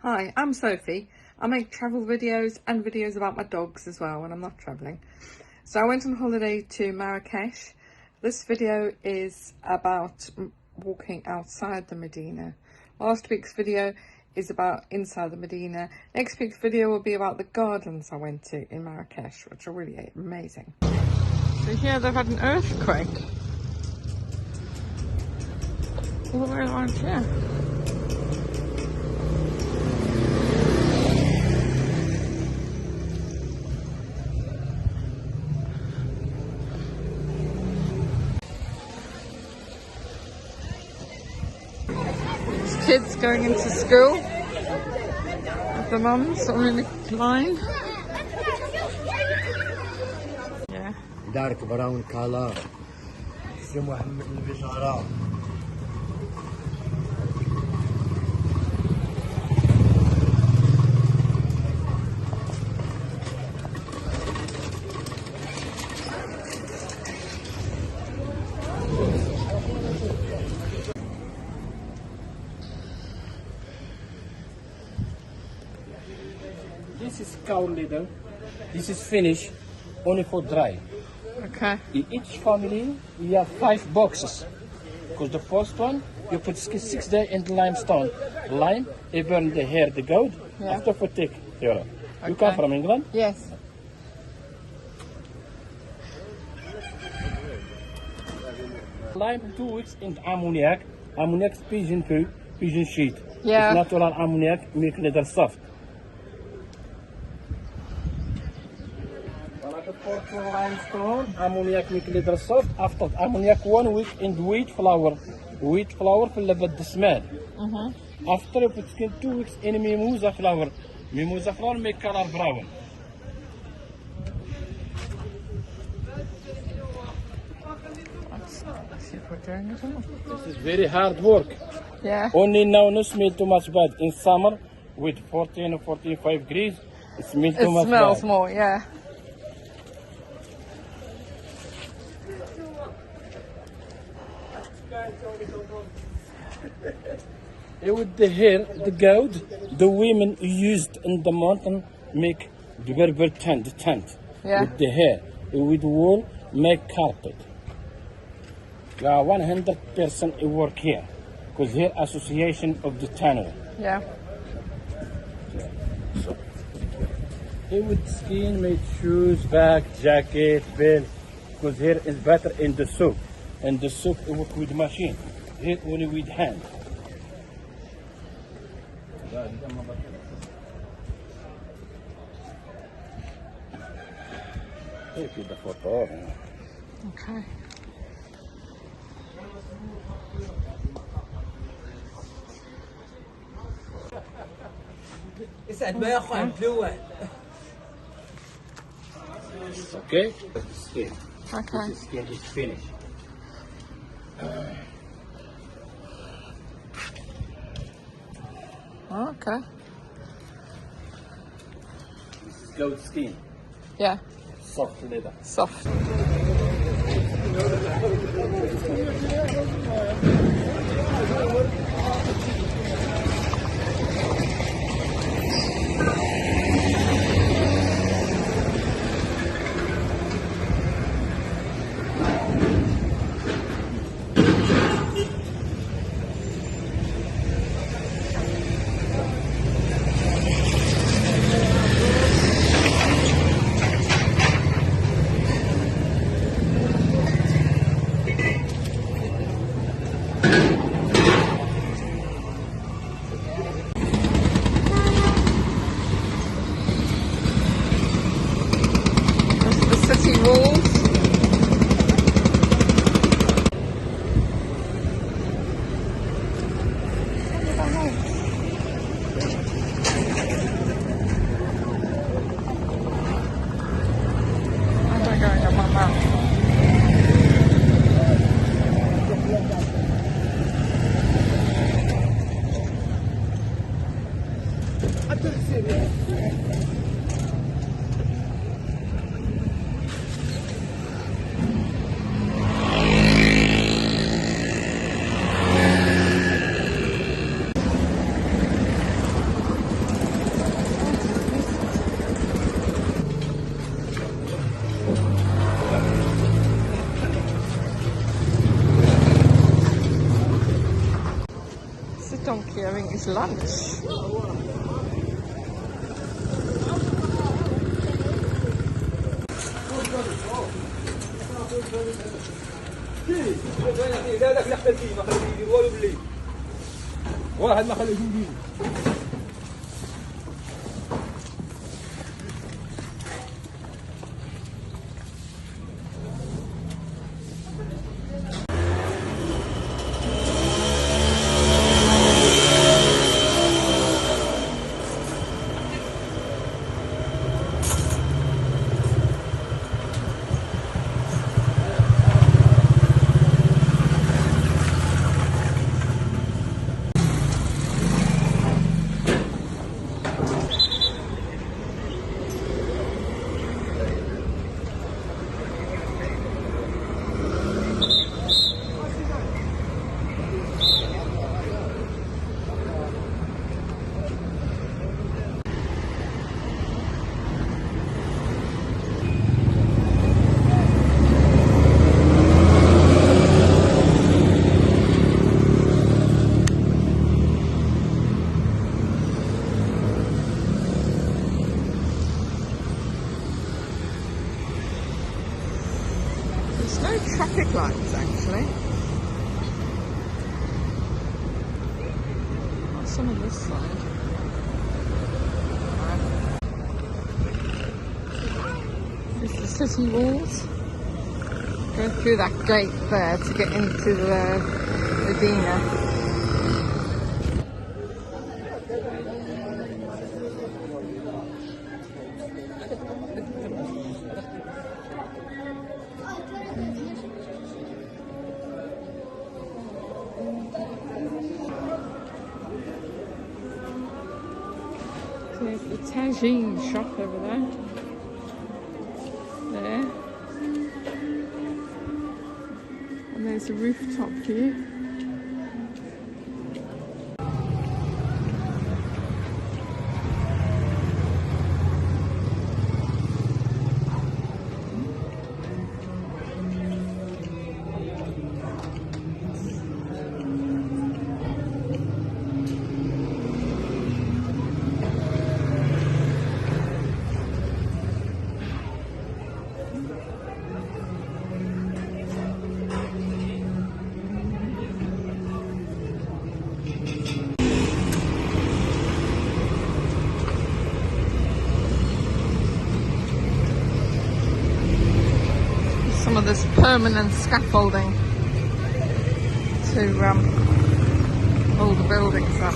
Hi, I'm Sophie. I make travel videos and videos about my dogs as well when I'm not travelling. So I went on holiday to Marrakesh. This video is about walking outside the Medina. Last week's video is about inside the Medina. Next week's video will be about the gardens I went to in Marrakesh, which are really amazing. So here they've had an earthquake. All the way around here. Kids going into school with the mums all in a line. Yeah. دارك براون كالار سي محمد البشارة. This is cow litter. This is finished only for dry. Okay. In each family, you have 5 boxes. Because the first one, you put 6 days in the limestone. Lime, you burn the hair, the goat, after for thick. You come from England? Yes. Lime 2 weeks in ammoniac. Ammoniac is pigeon poo, pigeon sheet. Yeah. It's natural ammoniac, make leather soft. For limestone, ammoniac make leather soft. After ammoniac 1 week in wheat flour. Wheat flour for the smell. After you put 2 weeks in mimosa flour. Mimosa flour make color brown. Let's see if we're doing it or not. This is very hard work. Yeah. Only now no smell too much bad. In summer with 14 or 45 degrees, it smells too much bad. It smells more, yeah. With the hair, the goat, the women used in the mountain make the berber tent, with the hair. With wool, make carpet. 100% work here, because here association of the tannery. Yeah. So, here with skin made shoes, bag, jacket, belt, because here is better in the soap. And the soap it work with machine. Here only with hand. Take the photo. Okay. Okay? Skin. Okay. This skin is finished. Okay. This is goat skin. Yeah. Soft leather. Soft. City walls. Where am I going on my map? to lunch. واحد ما خليه يجيب. There's no traffic lights actually. Not some on this side. This is the city walls. Go through that gate there to get into the Medina. There's the tagine shop over there. There. And there's a rooftop view. Some of this permanent scaffolding to hold the buildings up.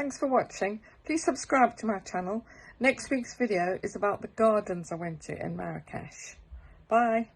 Thanks for watching. Please subscribe to my channel. Next week's video is about the gardens I went to in Marrakesh. Bye.